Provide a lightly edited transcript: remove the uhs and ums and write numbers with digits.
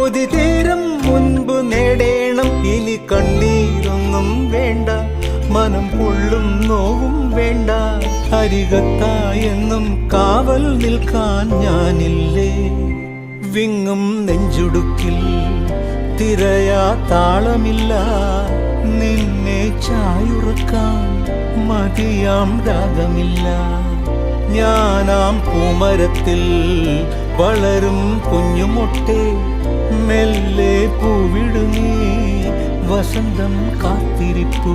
കൊതി തീരും മുൻപ് നേടേണം ഇനി കണ്ണീരൊന്നും വേണ്ട, മനം പൊള്ളും നോവും വേണ്ട. അരികത്തായെന്നും കാവൽ നിൽക്കാൻ ഞാനില്ലേ? വിങ്ങും നെഞ്ചുടുക്കിൽ തിരയാ താളമില്ല, നിന്നെ ചായുറക്കാൻ മതിയാം രാഗമില്ല. ഞാനാം പൂമരത്തിൽ വളരും കുഞ്ഞുമൊട്ടെ, മെല്ലെ പൂവിടുന്നീ വസന്തം കാത്തിരിപ്പൂ.